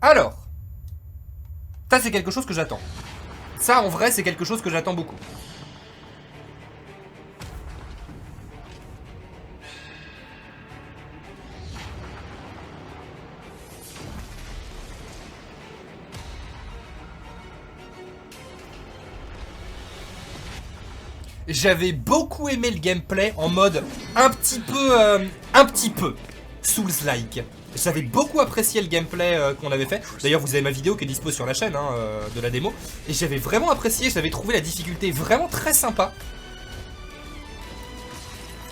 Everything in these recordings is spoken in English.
Alors, ça c'est quelque chose que j'attends. Ça en vrai c'est quelque chose que j'attends beaucoup. J'avais beaucoup aimé le gameplay en mode un petit peu Souls-like. J'avais beaucoup apprécié le gameplay qu'on avait fait. D'ailleurs, vous avez ma vidéo qui est dispo sur la chaîne hein, de la démo. Et j'avais vraiment apprécié, j'avais trouvé la difficulté vraiment très sympa.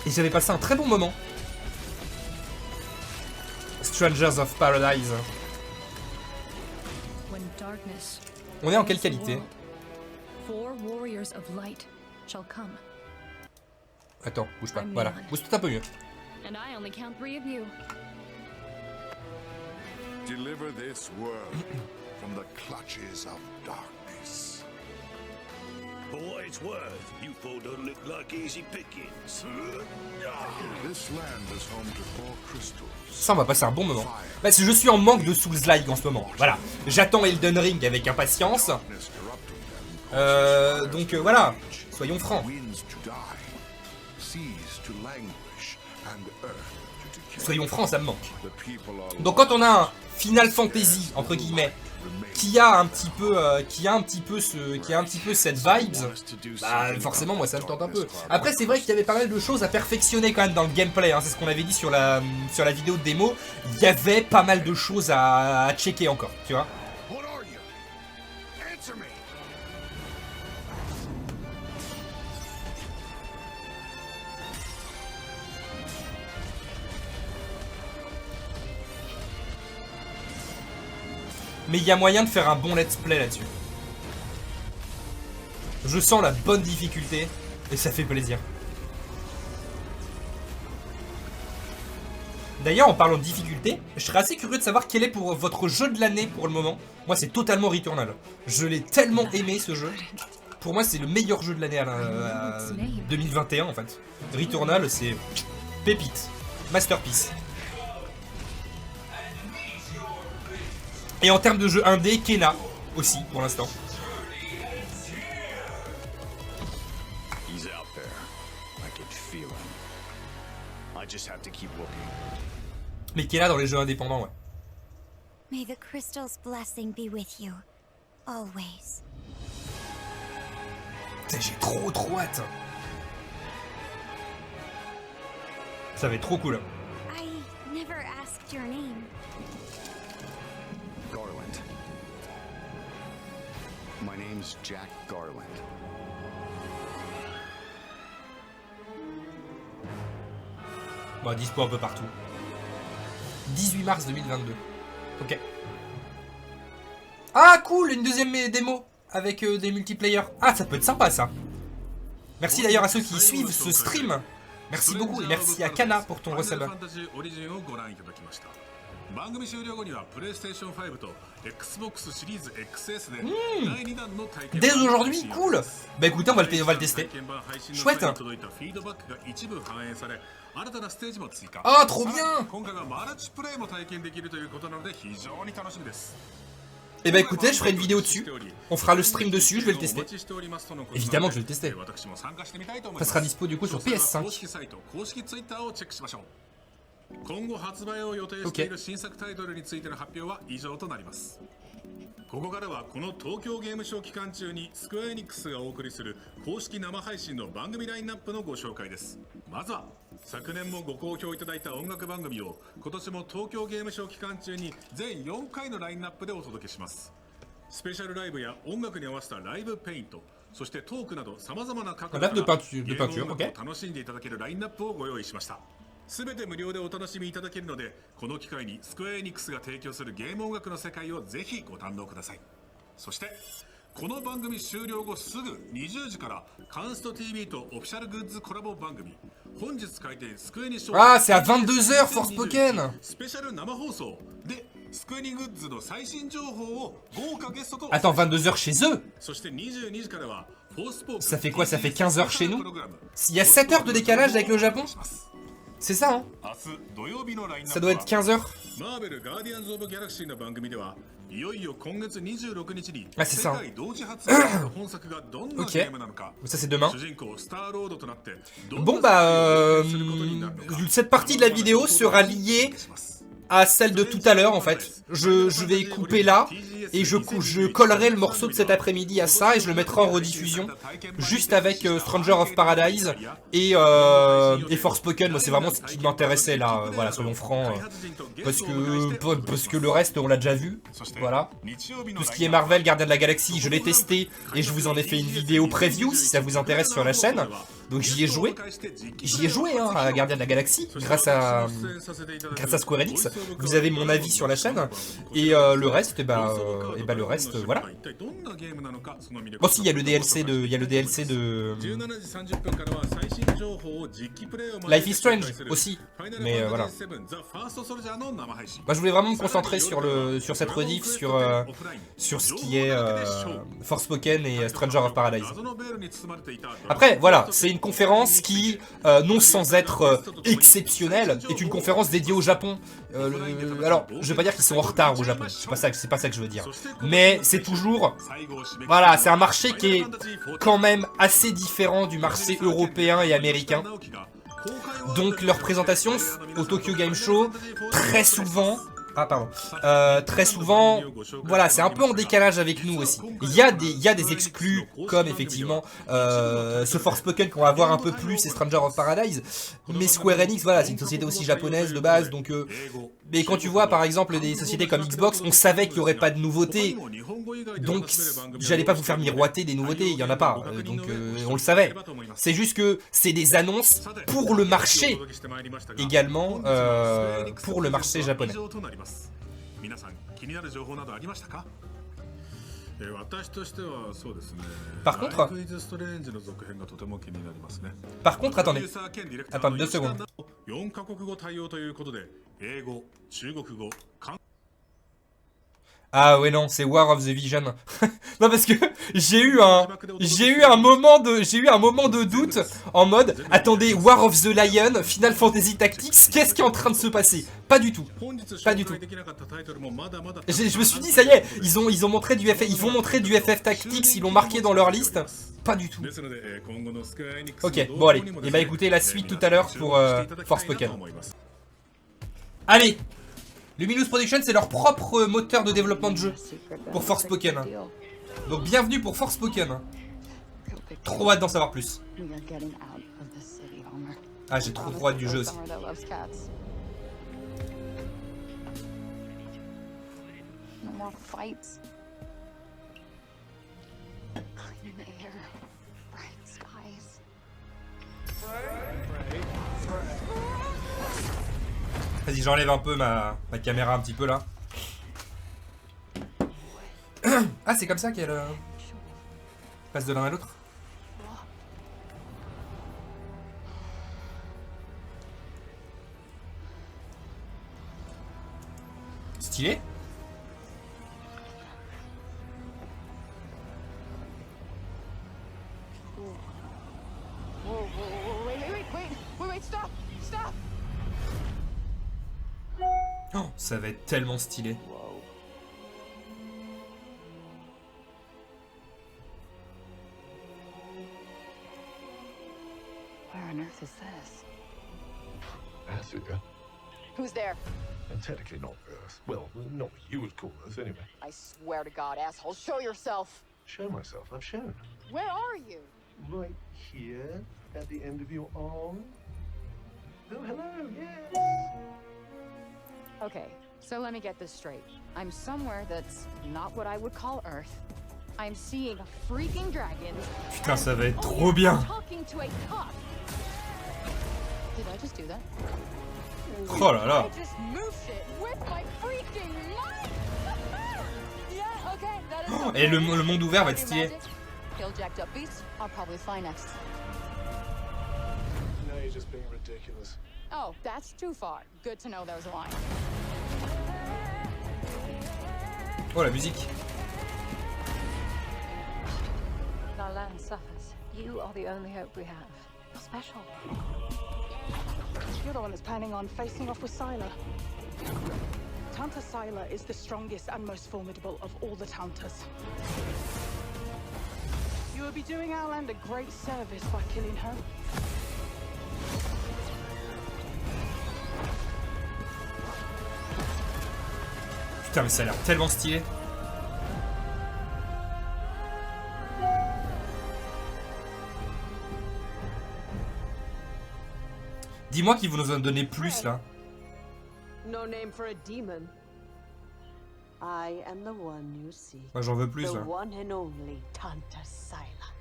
Et j'avais passé un très bon moment. Strangers of Paradise. On est en quelle qualité? Attends, bouge pas, voilà, bouge tout un peu mieux. Deliver this world from the clutches of darkness. For what it's worth, you four don't look like easy pickings. This land is home to 4 crystals. Ça, on va passer un bon moment. Parce que je suis en manque de Souls-like en ce moment. Voilà, j'attends Elden Ring avec impatience. Donc voilà, soyons francs. Soyons francs, ça me manque. Donc quand on a un Final Fantasy entre guillemets qui a un petit peu cette vibes, bah forcément moi ça me tente un peu. Après c'est vrai qu'il y avait pas mal de choses à perfectionner quand même dans le gameplay, hein. C'est ce qu'on avait dit sur la vidéo de démo. Il y avait pas mal de choses à checker encore, tu vois. Mais il y a moyen de faire un bon let's play là-dessus. Je sens la bonne difficulté et ça fait plaisir. D'ailleurs, en parlant de difficulté, je serais assez curieux de savoir quel est pour votre jeu de l'année pour le moment. Moi, c'est totalement Returnal. Je l'ai tellement aimé ce jeu. Pour moi, c'est le meilleur jeu de l'année à 2021 en fait. Returnal, c'est pépite, masterpiece. Et en termes de jeu indé, Kena aussi pour l'instant. Mais Kena dans les jeux indépendants, ouais. May the crystal's blessing be with you, always. J'ai trop hâte. Ça va être trop cool. I never asked your name. My name's Jack Garland. Bon, dispo un peu partout. 18 mars 2022. Ok. Ah, cool, une deuxième démo avec des multiplayers. Ah, ça peut être sympa, ça. Merci d'ailleurs à ceux qui suivent ce stream. Merci beaucoup et merci à Kana pour ton resub. Dès aujourd'hui, cool. Bah écoutez, on va le tester. Chouette. Ah, trop bien. Et bah écoutez, je ferai une vidéo dessus. On fera le stream dessus, je vais le tester. Évidemment que je vais le tester. Ça sera dispo du coup sur PS5. Ok. ここからはこの東京ゲームショウ期間中にスクエアエニックスがお送りする公式生配信の番組ラインナップのご紹介です。まずは昨年もご好評いただいた音楽番組を今年も東京ゲームショウ期間中に全4回のラインナップでお届けします。スペシャルライブや音楽に合わせたライブペイント、そしてトークなど様々な角度からゲーム音楽を楽しんでいただけるラインナップをご用意しました。すべて無料でお楽しみいただけるので、この機会にスクエアエニックスが提供するゲーム音楽の世界をぜひご堪能ください。そしてこの番組終了後すぐ20時からカンスト TV とオフィシャルグッズコラボ番組本日開店スクエニショー Ah, c'est à 22h Forspoken. スペシャル生放送でスクエニグッズの最新情報を豪華ゲストと Attends, 22h chez eux. そして22時からは Forspoken Ça fait quoi? Ça fait 15h chez nous? Il y a 7 heures de décalage avec le Japon? C'est ça, hein. Ça doit être 15h. Ah, c'est ça. Ok. Ça, c'est demain. Bon, bah... cette partie de la vidéo sera liée à celle de tout à l'heure, en fait. Je vais couper là, et je collerai le morceau de cet après-midi à ça, et je le mettrai en rediffusion, juste avec Stranger of Paradise et Forspoken. Moi, c'est vraiment ce qui m'intéressait, là, voilà, soyons francs, parce que le reste, on l'a déjà vu, voilà. Tout ce qui est Marvel, Gardien de la Galaxie, je l'ai testé, et je vous en ai fait une vidéo preview, si ça vous intéresse sur la chaîne. Donc j'y ai joué, hein, à Gardien de la Galaxie, grâce à Square Enix. Vous avez mon avis sur la chaîne, et le reste, le reste, voilà. Bon, si, il y a le DLC de Life is Strange aussi, mais voilà. Moi, je voulais vraiment me concentrer sur cette rediff, sur ce qui est Forspoken et Stranger of Paradise. Après, voilà, c'est une conférence qui, non sans être exceptionnelle, est une conférence dédiée au Japon. Alors, je vais pas dire qu'ils sont en retard au Japon, c'est pas ça que je veux dire. Mais c'est toujours, voilà, c'est un marché qui est quand même assez différent du marché européen et américain. Donc leur présentation au Tokyo Game Show, très souvent, voilà, c'est un peu en décalage avec nous aussi. Il y a des exclus, comme effectivement ce Forspoken qu'on va voir un peu plus, et Stranger of Paradise. Mais Square Enix, voilà, c'est une société aussi japonaise de base, donc... mais quand tu vois par exemple des sociétés comme Xbox, on savait qu'il n'y aurait pas de nouveautés. Donc j'allais pas vous faire miroiter des nouveautés, il n'y en a pas. Donc on le savait. C'est juste que c'est des annonces pour le marché également, pour le marché japonais. Par contre, attendez 2 secondes. Ah ouais, non, c'est War of the Vision. Non, parce que j'ai eu un moment de doute en mode attendez, War of the Lion, Final Fantasy Tactics, qu'est-ce qui est en train de se passer? Pas du tout. Je me suis dit ça y est, ils vont montrer du FF Tactics, ils l'ont marqué dans leur liste. Pas du tout. Ok, bon allez. Et bah écoutez, la suite tout à l'heure pour Forspoken. Allez. Luminous Production, c'est leur propre moteur de développement de jeu pour Forspoken. Donc bienvenue pour Forspoken. Trop hâte d'en savoir plus. Ah, j'ai trop hâte du jeu aussi. Vas-y, j'enlève un peu ma caméra un petit peu là. Ah, c'est comme ça qu'elle passe de l'un à l'autre. Stylé. Oh, ça va être tellement stylé. Where on earth is this? Africa. Who's there? And technically not Earth. Well, not what you would call Earth anyway. I swear to God, asshole, show yourself. Show myself. I've shown. Where are you? Right here, at the end of your arm. Oh, hello, yes. Okay, so let me get this straight. I'm somewhere that's not what I would call Earth. I'm seeing a freaking dragon. Putain, ça va être trop bien. Talking to a cop. Did I just do that? Oh là là. I just moved it with my freaking mind. Yeah, okay, that is Oh, et le monde ouvert va être stylé. Kill jacked up beasts. I'll probably fly next. No, you're just being ridiculous. Oh, that's too far. Good to know there's a line. Oh, la musique. Our land suffers. You are the only hope we have. You're special. You're the one that's planning on facing off with Sylar. Tanta Sylar is the strongest and most formidable of all the Tantas. You will be doing our land a great service by killing her. Putain mais ça a l'air tellement stylé. Dis-moi qu'ils vont nous en donner plus là. No name for a demon. I am the one you see. Moi j'en veux plus The là. one and only Tanta Sylar.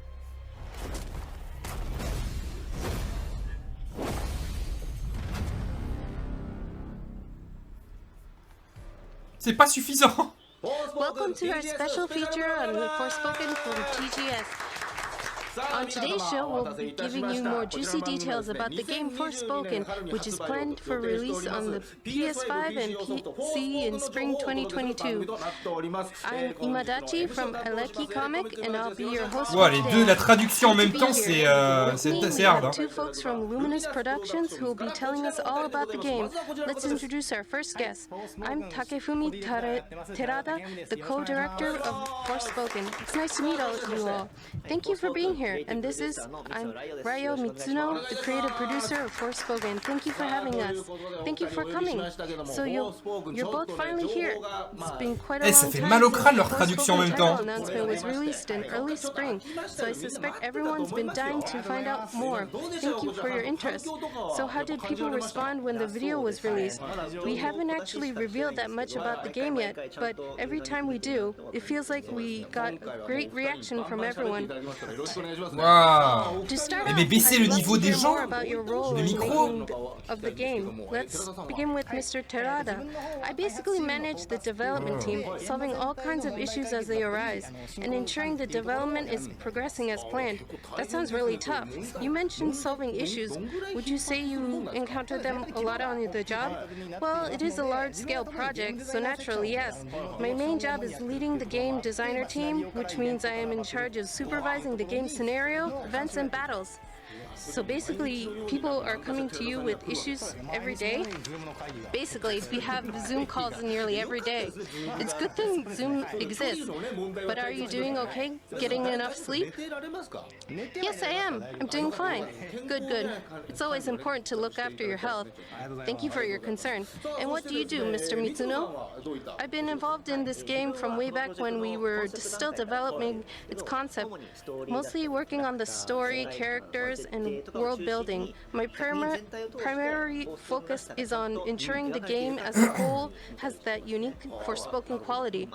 C'est pas suffisant. Welcome to our special feature on Forspoken from TGS. On today's show, we'll be giving you more juicy details about the game Forspoken, which is planned for release on the PS5 and PC in spring 2022. I'm Imadachi from Aleki Comic, and I'll be your host Ouais, for les today. deux, la traduction en même temps, c'est assez hard. Hein. Two folks from Luminous Productions who will be telling us all about the game. Let's introduce our first guest. I'm Takefumi Terada, the co-director of Forspoken. It's nice to meet all of you all. Thank you for being here. And this is, I'm Ryo Mitsuno, the creative producer of Forspoken. Thank you for having us. Thank you for coming. So you're both finally here. It's been quite a long Ça fait time mal au crâne since leur the traduction en Forspoken même temps. title announcement was released in early spring. So I suspect everyone's been dying to find out more. Thank you for your interest. So how did people respond when the video was released? We haven't actually revealed that much about the game yet, but every time we do, it feels like we got a great reaction from everyone. Waouh. Mais baissez le niveau des gens. Le micro. Of the game. Let's begin with Mr. Terada. I basically manage the development team, solving all kinds of issues as they arise, and ensuring the development is progressing as planned. That sounds really tough. You mentioned solving issues. Would you say you encounter them a lot on the job? Well, it is a large-scale project, so naturally, yes. My main job is leading the game designer team, which means I am in charge of supervising the game scenario, events, and battles. So basically, people are coming to you with issues every day. Basically, we have Zoom calls nearly every day. It's a good thing Zoom exists. But are you doing okay? Getting enough sleep? Yes, I am. I'm doing fine. Good, good. It's always important to look after your health. Thank you for your concern. And what do you do, Mr. Mitsuno? I've been involved in this game from way back when we were still developing its concept, mostly working on the story, characters, and world building. My primary focus is on ensuring the game as a whole has that unique Forspoken quality.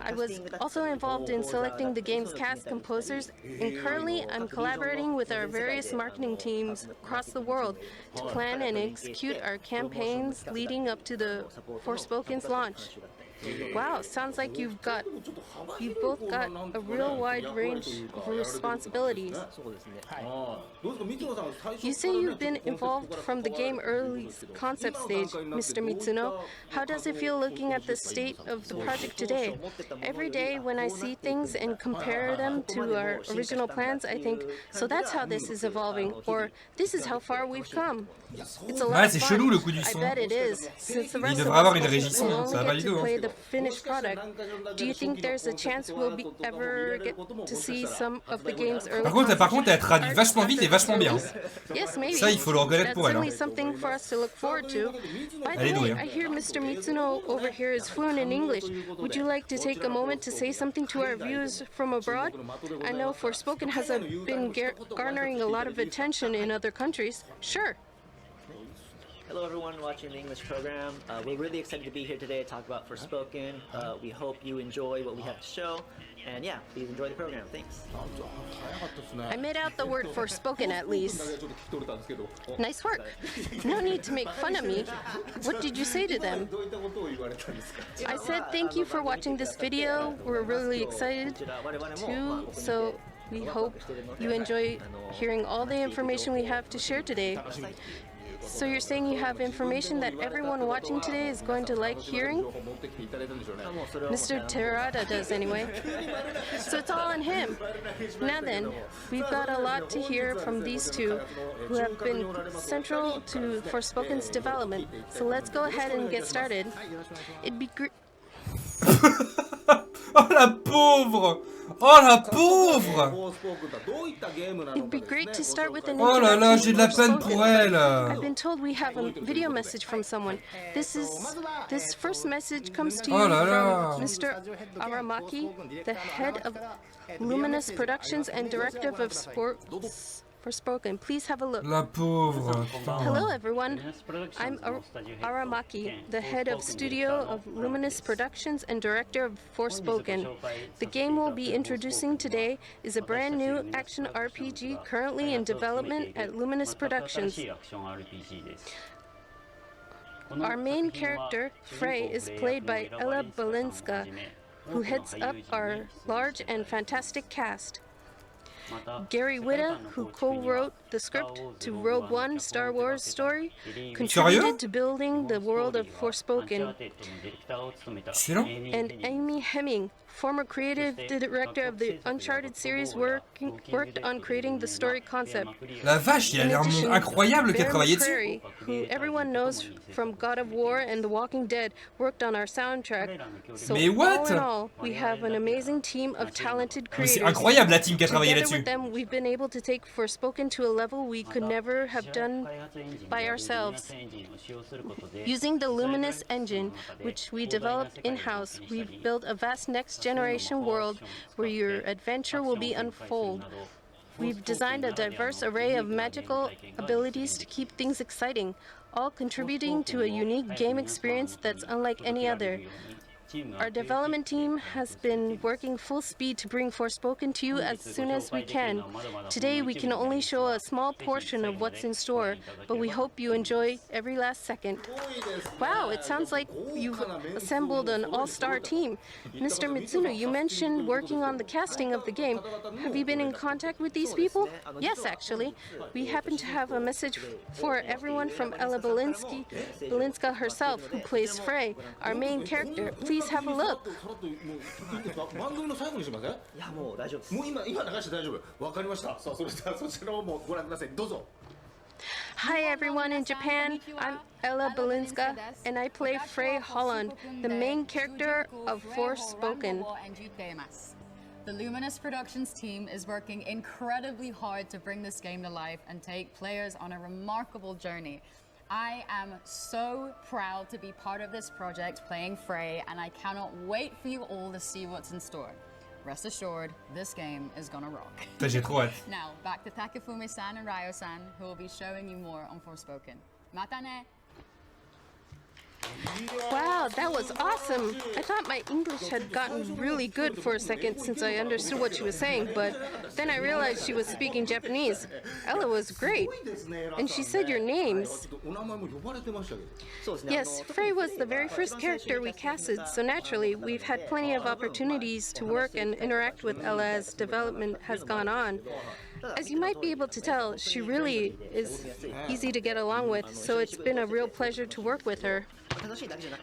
I was also involved in selecting the game's cast composers, and currently I'm collaborating with our various marketing teams across the world to plan and execute our campaigns leading up to the Forspoken's launch. Wow, sounds like you've both got a real wide range of responsibilities. You say you've been involved from the game early concept stage, Mr. Mitsuno. How does it feel looking at the state of the project today? Every day when I see things and compare them to our original plans, I think, so that's how this is evolving, or this is how far we've come. It's a lot of c'est fun. chelou le coup du I son. bet it is. Since the Il rest of devrait avoir us une régie son, will ça va only pas get du to tout. play the finished product, do you think there's a chance we'll ever get to see some of the game's early Par contre, elle traduit vachement vite et vachement bien. Yes, maybe. Ça, il faut le reconnaître That's pour elle. certainly something for us to look forward to. By the way, I hear Mr. Mitsuno over here is fluent in English. Would you like to take a moment to say something to our viewers from abroad? I know Forspoken has been garnering a lot of attention in other countries. Sure. Hello everyone watching the English program. We're really excited to be here today to talk about Forspoken. We hope you enjoy what we have to show. And yeah, please enjoy the program. Thanks. I made out the word Forspoken at least. Nice work. No need to make fun of me. What did you say to them? I said thank you for watching this video. We're really excited too. So we hope you enjoy hearing all the information we have to share today. So you're saying you have information that everyone watching today is going to like hearing? Mr. Terada does anyway. So it's all on him. Now then, we've got a lot to hear from these two who have been central to Forspoken's development. So let's go ahead and get started. It'd be great. Oh la pauvre! Oh la pauvre! It'd be great to start with an Oh là là, introduction j'ai de la to peine Forspoken. pour elle. I've been told we have a video message from someone. This first message comes to you Oh là là. from Mr. Aramaki, the head of Luminous Productions and director of Forspoken. Please have a look. La pauvre. Putain. Hello everyone, I'm Aramaki, the head of studio of Luminous Productions and director of Forspoken. The game we'll be introducing today is a brand new action RPG currently in development at Luminous Productions. Our main character, Frey, is played by Ella Balinska, who heads up our large and fantastic cast. Gary Whitta, who co-wrote the script to Rogue One Star Wars story, contributed to building the world of Forspoken. And Amy Hemming, former creative director of the Uncharted series, worked on creating the story concept. La vache, il a l'air incroyable qu'elle travaillait dessus. Prairie, who everyone knows from God of War and The Walking Dead, worked on our soundtrack. So Mais what? all in all, we have an amazing team of talented Mais c'est creators. incroyable la team qui a travaillé Together là-dessus. with them, we've been able to take Forspoken to a level we could never have done by ourselves. Using the Luminous engine, which we developed in-house, we've built a vast next-generation world where your adventure will be unfold. We've designed a diverse array of magical abilities to keep things exciting, all contributing to a unique game experience that's unlike any other. Our development team has been working full speed to bring Forspoken to you as soon as we can. Today we can only show a small portion of what's in store, but we hope you enjoy every last second. Wow, it sounds like you've assembled an all-star team. Mr. Mitsuno, you mentioned working on the casting of the game. Have you been in contact with these people? Yes, actually. We happen to have a message for everyone from Ella Balinska herself, who plays Frey, our main character. Please have a look. Hi everyone in Japan, I'm Ella Balinska, and I play Frey Holland, the main character of Forspoken. The Luminous Productions team is working incredibly hard to bring this game to life and take players on a remarkable journey. I am so proud to be part of this project playing Frey, and I cannot wait for you all to see what's in store. Rest assured, this game is gonna rock. J'ai trop hâte. Now, back to Takafumi-san and Ryo-san, who will be showing you more on Forspoken. Mata ne! Wow, that was awesome! I thought my English had gotten really good for a second since I understood what she was saying, but then I realized she was speaking Japanese. Ella was great, and she said your names. Yes, Frey was the very first character we casted, so naturally we've had plenty of opportunities to work and interact with Ella as development has gone on. As you might be able to tell, she really is easy to get along with, so it's been a real pleasure to work with her.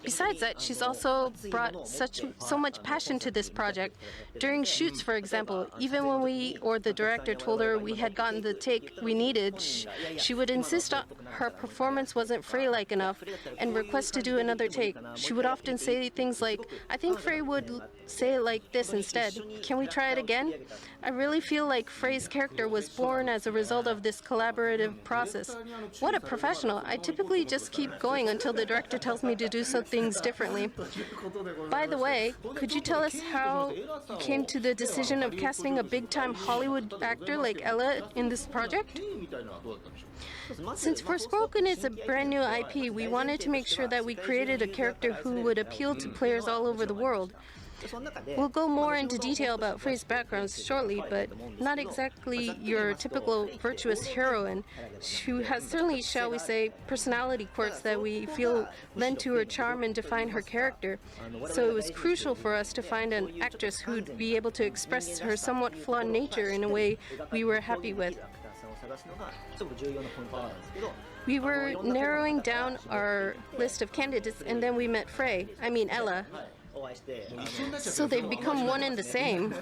Besides that, she's also brought so much passion to this project. During shoots, for example, even when we or the director told her we had gotten the take we needed, she would insist on her performance wasn't Frey-like enough and request to do another take. She would often say things like, "I think Frey would say it like this instead. Can we try it again?" I really feel like Frey's character was born as a result of this collaborative process. What a professional. I typically just keep going until the director tells me to do some things differently. By the way, could you tell us how you came to the decision of casting a big-time Hollywood actor like Ella in this project? Since Forspoken is a brand new IP, we wanted to make sure that we created a character who would appeal to players all over the world. We'll go more into detail about Frey's background shortly, but not exactly your typical virtuous heroine. She has certainly, shall we say, personality quirks that we feel lend to her charm and define her character. So it was crucial for us to find an actress who'd be able to express her somewhat flawed nature in a way we were happy with. We were narrowing down our list of candidates, and then we met Ella. So they've become one and the same.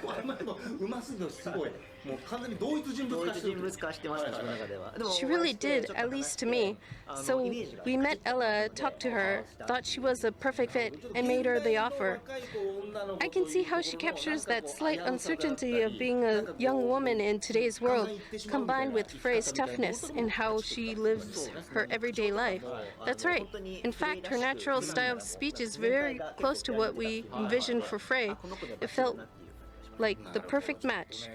She really did, at least to me. So we met Ella, talked to her, thought she was a perfect fit, and made her the offer. I can see how she captures that slight uncertainty of being a young woman in today's world, combined with Frey's toughness and how she lives her everyday life. That's right. In fact, her natural style of speech is very close to what we envisioned for Frey. It felt like the perfect match.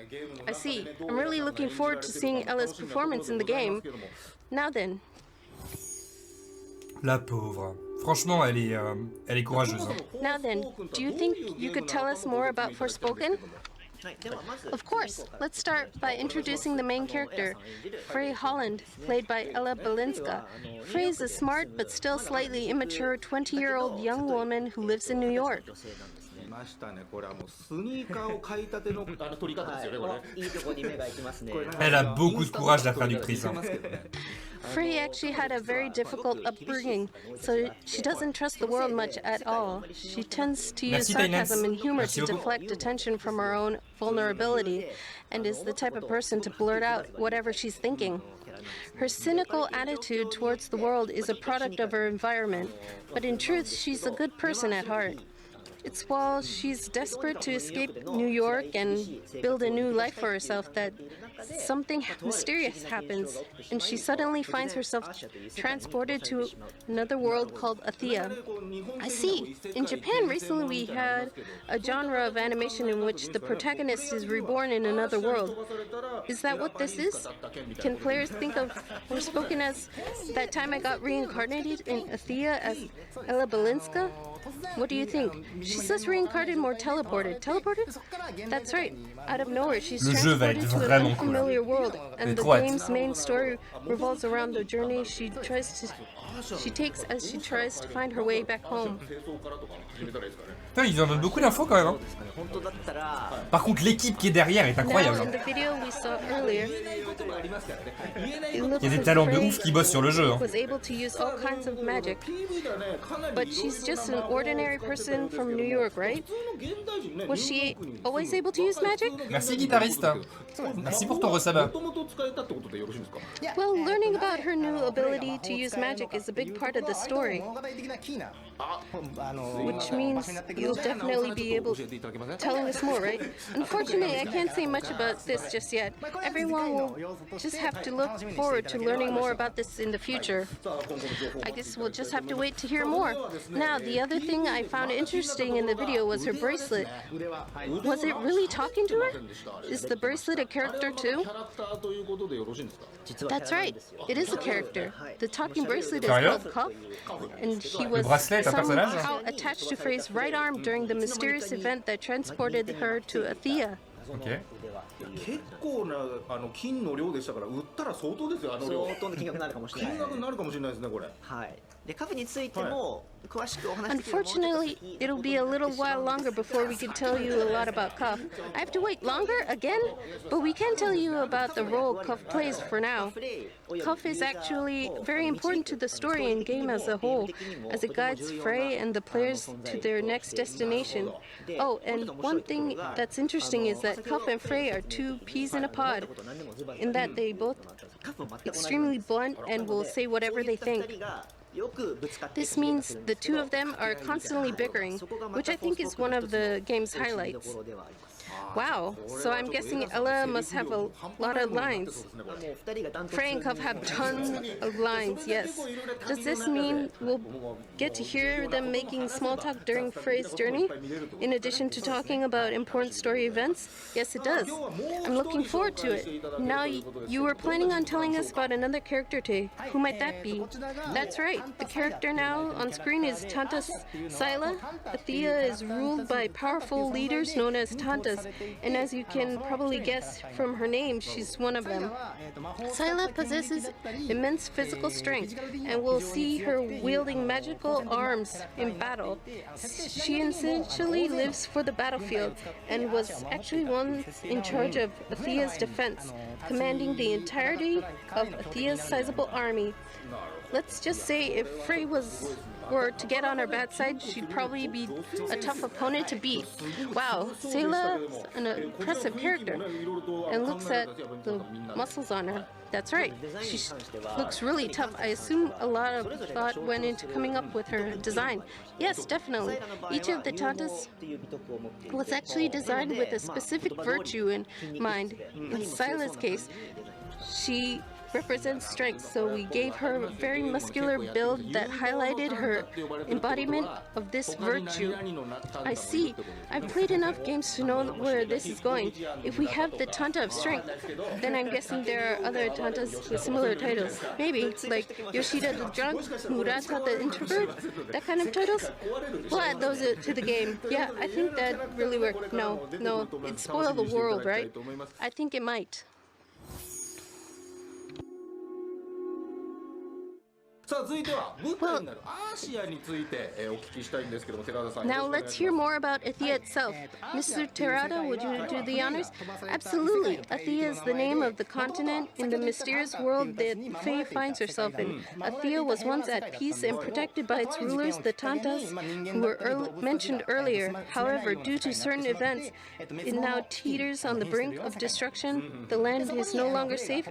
I see. I'm really looking forward to seeing Ella's performance in the game. Now then. La pauvre. Franchement, elle est courageuse. Hein. Now then, do you think you could tell us more about Forspoken? Of course. Let's start by introducing the main character, Frey Holland, played by Ella Balinska. Frey is a smart but still slightly immature 20-year-old young woman who lives in New York. Elle a beaucoup de courage, la traductrice. Hein. Frey actually had a very difficult upbringing, so she doesn't trust the world much at all. She tends to use sarcasm and humor to deflect attention from her own vulnerability, and is the type of person to blurt out whatever she's thinking. Her cynical attitude towards the world is a product of her environment, but in truth, she's a good person at heart. It's while she's desperate to escape New York and build a new life for herself that something mysterious happens, and she suddenly finds herself transported to another world called Athea. I see. In Japan, recently we had a genre of animation in which the protagonist is reborn in another world. Is that what this is? Can players think of Forspoken as that time I got reincarnated in Athea as Ella Balinska? What do you think? She says reincarnated more teleported. Teleported? That's right. Out of nowhere, she's transported to an unfamiliar world, and the game's main story revolves around the journey she takes as she tries to find her way back home. Putain, ils en donnent beaucoup d'infos quand même. Hein. Par contre, l'équipe qui est derrière est incroyable. Now, in the video we saw earlier, il y a des talents de ouf qui bossent sur le jeu. Hein. Was able to use all kinds of magic, but she's just an ordinary person from New York, right? Was she always able to use magic? Merci guitariste. Merci pour ton resaba. Well, learning about her new ability to use magic is a big part of the story, which means you'll definitely be able to tell us more, right? Unfortunately, I can't say much about this just yet. Everyone will just have to look forward to learning more about this in the future. I guess we'll just have to wait to hear more. Now, the other thing I found interesting in the video was her bracelet. Was it really talking to her? Is the bracelet a character too? That's right, it is a character. The talking bracelet is called Cuff, and he was somehow attached to Frey's right arm during the mysterious event that transported her to Athea. Okay. 結構な金の量でしたから売ったら相当ですよあの量。相当な金額になるかもしれない。金額になるかもしれないですねこれ。はい。でカフについても詳しくお話しできる。Unfortunately, it'll be a little while longer before we can tell you a lot about Cuff. I have to wait longer again, but we can tell you about the role Cuff plays for now. Cuff is actually very important to the story and game as a whole, as it guides Frey and the players to their next destination. Oh, and one thing that's interesting is that Cuff and Frey are two peas in a pod, in that they both extremely blunt and will say whatever they think. This means the two of them are constantly bickering, which I think is one of the game's highlights. Wow, so I'm guessing Ella must have a lot of lines. Frey and Cuff have tons of lines, yes. Does this mean we'll get to hear them making small talk during Frey's journey, in addition to talking about important story events? Yes, it does. I'm looking forward to it. Now, you were planning on telling us about another character today. Who might that be? That's right. The character now on screen is Tanta Sila. Athea is ruled by powerful leaders known as Tantas, Tantas, and as you can probably guess from her name, she's one of them. Sayla possesses immense physical strength, and we'll see her wielding magical arms in battle. She essentially lives for the battlefield, and was actually one in charge of Athea's defense, commanding the entirety of Athea's sizable army. Let's just say if Frey were to get on her bad side, she'd probably be a tough opponent to beat. Wow, Sayla's an impressive character. And looks at the muscles on her. That's right, she looks really tough. I assume a lot of thought went into coming up with her design. Yes, definitely. Each of the Tantas was actually designed with a specific virtue in mind. In Sayla's case, she represents strength, so we gave her a very muscular build that highlighted her embodiment of this virtue. I see. I've played enough games to know where this is going. If we have the Tanta of strength, then I'm guessing there are other Tantas with similar titles. Maybe, like Yoshida the drunk, Murata the introvert, that kind of titles? We'll add those to the game. Yeah, I think that really worked. No, it'd spoil the world, right? I think it might. Now let's hear more about Athea itself. Mr. Terada, would you do the honors? Absolutely. Athea is the name of the continent in the mysterious world that Faye finds herself in. Athea was once at peace and protected by its rulers, the Tantas, who were mentioned earlier. However, due to certain events, it now teeters on the brink of destruction. The land is no longer safe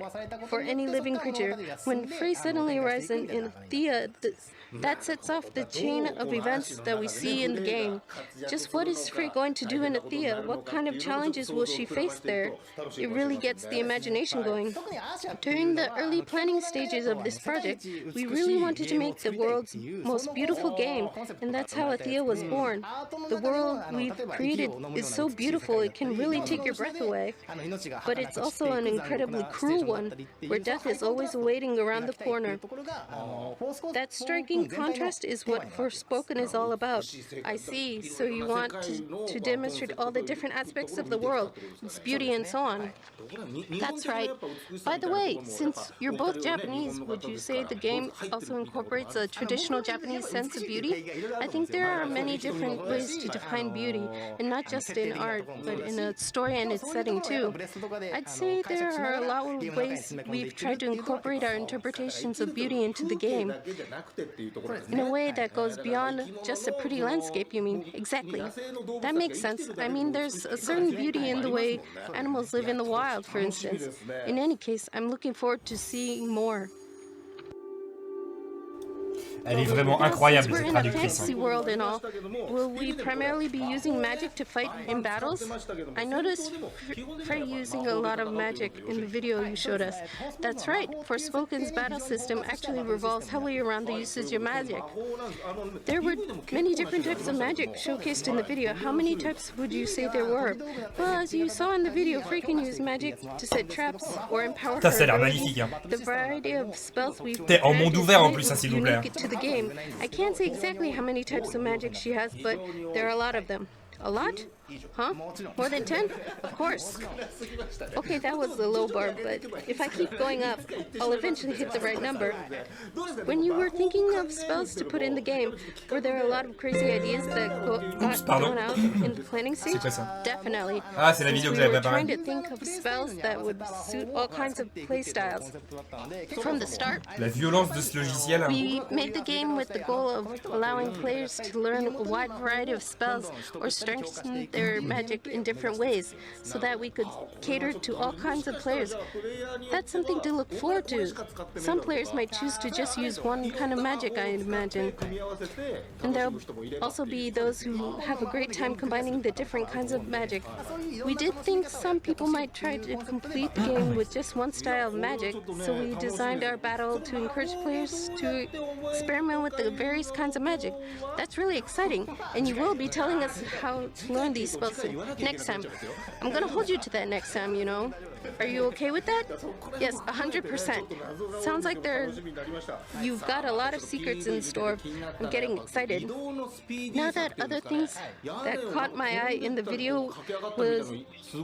for any living creature. When Frey suddenly arrives in Athea, that sets off the chain of events that we see in the game. Just what is Frey going to do in Athea? What kind of challenges will she face there? It really gets the imagination going. During the early planning stages of this project, we really wanted to make the world's most beautiful game, and that's how Athea was born. The world we've created is so beautiful it can really take your breath away. But it's also an incredibly cruel one, where death is always waiting around the corner. That striking contrast is what Forspoken is all about. I see, so you want to demonstrate all the different aspects of the world, its beauty and so on. That's right. By the way, since you're both Japanese, would you say the game also incorporates a traditional Japanese sense of beauty? I think there are many different ways to define beauty, and not just in art, but in a story and its setting too. I'd say there are a lot of ways we've tried to incorporate our interpretations of beauty into the game. In a way that goes beyond just a pretty landscape, you mean? Exactly. That makes sense. I mean, there's a certain beauty in the way animals live in the wild, for instance. In any case, I'm looking forward to seeing more. Elle est vraiment incroyable, We're cette in a traductrice. fantasy world and all. Will we primarily be using magic to fight in battles? I noticed Frey using a lot of magic in the video you showed us. That's right, Forspoken's battle system actually revolves heavily around the usage of magic. There were many different types of magic showcased in the video. How many types would you say there were? Well, as you saw in the video, Frey can use magic to set traps or empower Ça, ça a l'air her. magnifique, hein. The variety of spells we've T'es en monde created ouvert en is plus, hein, s'il vous plaît. unique to the game. I can't say exactly how many types of magic she has, but there are a lot of them. A lot? Huh? More than 10? Of course. Okay, that was the low bar, but if I keep going up, I'll eventually hit the right number. When you were thinking of spells to put in the game, were there a lot of crazy ideas that got thrown out in the planning stage? C'est quoi ça? Definitely. Ah, c'est la vidéo que We j'avais were trying préparée. to think of spells that would suit all kinds of playstyles. From the start, La violence de ce logiciel. we made the game with the goal of allowing players to learn a wide variety of spells or strengthen their magic in different ways, so that we could cater to all kinds of players. That's something to look forward to. Some players might choose to just use one kind of magic, I imagine. And there'll also be those who have a great time combining the different kinds of magic. We did think some people might try to complete the game with just one style of magic, so we designed our battle to encourage players to experiment with the various kinds of magic. That's really exciting, and you will be telling us how to learn these he's supposed to. Next time. I'm gonna hold you to that next time, you know. Are you okay with that? Yes, 100%. Sounds like you've got a lot of secrets in store. I'm getting excited. Now that other things that caught my eye in the video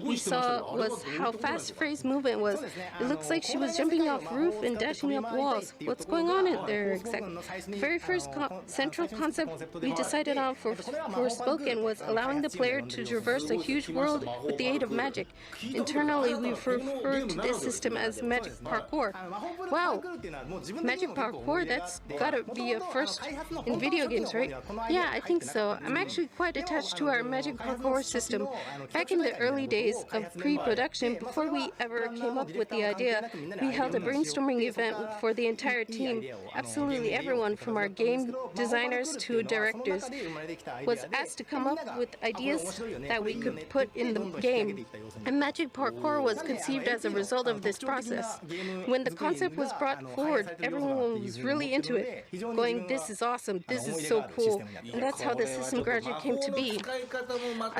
we saw was how fast Frey's movement was. It looks like she was jumping off roof and dashing up walls. What's going on in there exactly? The very first central concept we decided on for Forspoken was allowing the player to traverse a huge world with the aid of magic. Internally, we refer to this system as magic parkour. Wow, magic parkour, that's gotta be a first in video games, right? Yeah, I think so. I'm actually quite attached to our magic parkour system. Back in the early days of pre-production, before we ever came up with the idea, we held a brainstorming event for the entire team. Absolutely everyone from our game designers to directors was asked to come up with ideas that we could put in the game. And magic parkour was conceived as a result of this process. When the concept was brought forward, everyone was really into it, going, "This is awesome, this is so cool." And that's how the system gradually came to be.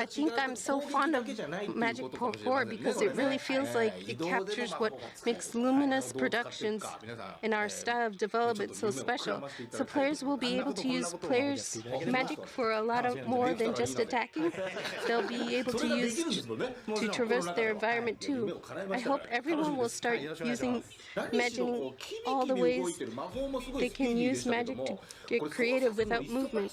I think I'm so fond of magic parkour because it really feels like it captures what makes Luminous Productions and our style of development so special. So players will be able to use players' magic for a lot more than just attacking. They'll be able to use to traverse their environment too. I hope everyone will start imagining all the ways they can use magic to get creative without movement.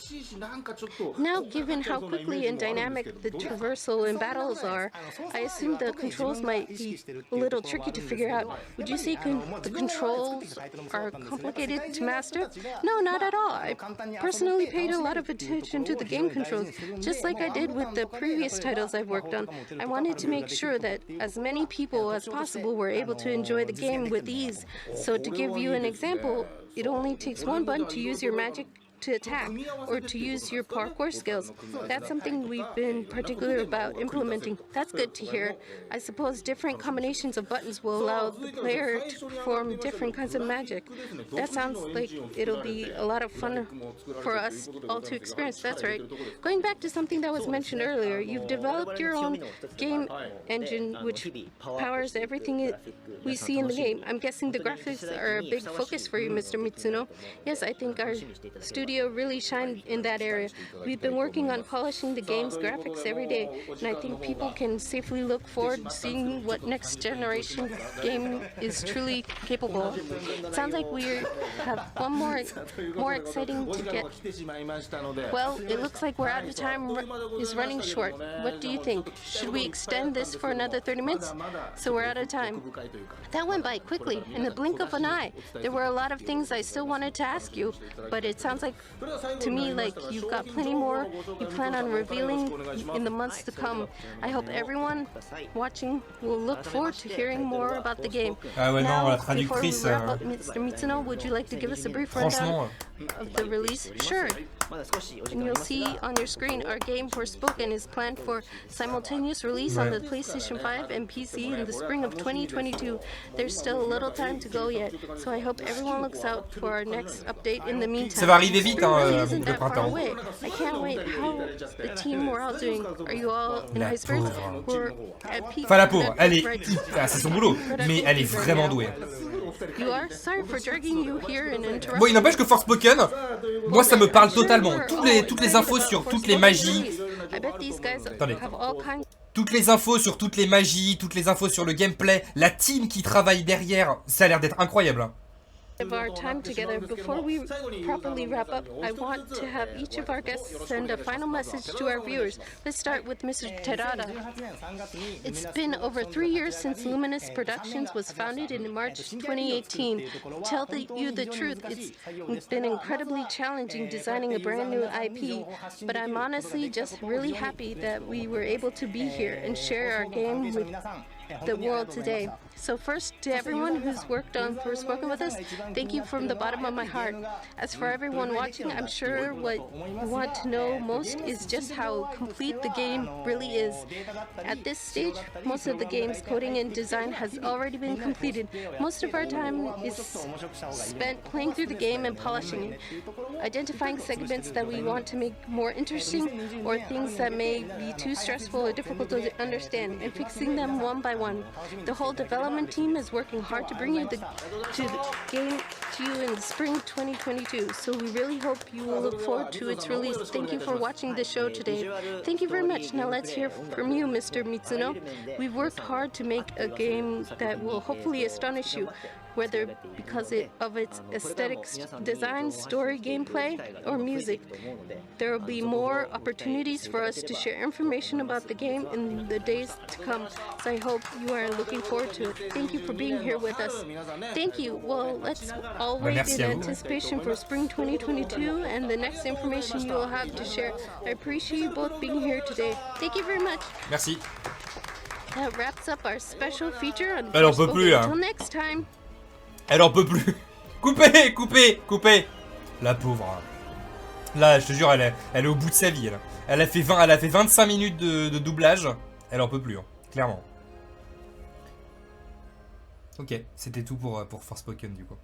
Now, given how quickly and dynamic the traversal and battles are, I assume the controls might be a little tricky to figure out. Would you say the controls are complicated to master? No, not at all. I personally paid a lot of attention to the game controls, just like I did with the previous titles I've worked on. I wanted to make sure that as many people as possible were able to enjoy the game with ease. So to give you an example, it only takes one button to use your magic to attack or to use your parkour skills. That's something we've been particular about implementing. That's good to hear. I suppose different combinations of buttons will allow the player to perform different kinds of magic. That sounds like it'll be a lot of fun for us all to experience. That's right. Going back to something that was mentioned earlier, you've developed your own game engine which powers everything we see in the game. I'm guessing the graphics are a big focus for you, Mr. Mitsuno. Yes, I think our studio really shined in that area. We've been working on polishing the game's graphics every day, and I think people can safely look forward to seeing what next generation game is truly capable of. It sounds like we have one more exciting to get. Well, it looks like we're out of time, is running short. What do you think? Should we extend this for another 30 minutes? So we're out of time. That went by quickly, in the blink of an eye. There were a lot of things I still wanted to ask you, but it sounds like to me like you've got plenty more you plan on revealing in the months to come. I hope everyone watching will look forward to hearing more about the game. Now, before we wrap up, Mr. Mitsuno, would you like to give us a brief rundown of the release? Sure. And you'll see on your screen our game Forspoken is planned for simultaneous release on the PlayStation 5 and PC in the spring of 2022. There's still a little time to go yet, so I hope everyone looks out for our next update in the meantime. Ça va arriver vite, le printemps. I can't wait. How the team morale doing? Are you all in high spirits? We're at peak. Enfin, la pauvre, elle est c'est son boulot, mais elle est vraiment douée. You are? Sorry for dragging you here and interrupting. Bon, il n'empêche que Forspoken, moi ça me parle totalement. Toutes les infos sur toutes les magies. Attendez. Toutes les infos sur toutes les magies, toutes les infos sur le gameplay, la team qui travaille derrière, ça a l'air d'être incroyable. Of our time together, before we properly wrap up, I want to have each of our guests send a final message to our viewers. Let's start with Mr. Terada. It's been over 3 years since Luminous Productions was founded in March 2018. To tell you the truth, it's been incredibly challenging designing a brand new IP, but I'm honestly just really happy that we were able to be here and share our game with the world today. So first, to everyone who's worked on Forspoken with us, thank you from the bottom of my heart. As for everyone watching, I'm sure what you want to know most is just how complete the game really is. At this stage, most of the game's coding and design has already been completed. Most of our time is spent playing through the game and polishing it, identifying segments that we want to make more interesting or things that may be too stressful or difficult to understand, and fixing them one by one. The whole development team is working hard to bring you the game to you in spring 2022, so we really hope you will look forward to its release. Thank you for watching the show today. Thank you very much. Now let's hear from you, Mr. Mitsuno. We've worked hard to make a game that will hopefully astonish you, whether because of its aesthetics, design, story, gameplay, or music. There will be more opportunities for us to share information about the game in the days to come, so I hope you are looking forward to it. Thank you for being here with us. Thank you. Well, let's all wait in anticipation for spring 2022 and the next information you will have to share. I appreciate you both being here today. Thank you very much. Merci. That wraps up our special feature on Elle en peut plus, hein. Until next time. Elle en peut plus. Coupez, coupez, coupez. La pauvre. Là, je te jure, elle est au bout de sa vie. Elle a fait 25 minutes de doublage. Elle en peut plus, hein, clairement. Ok, c'était tout pour Forspoken du coup.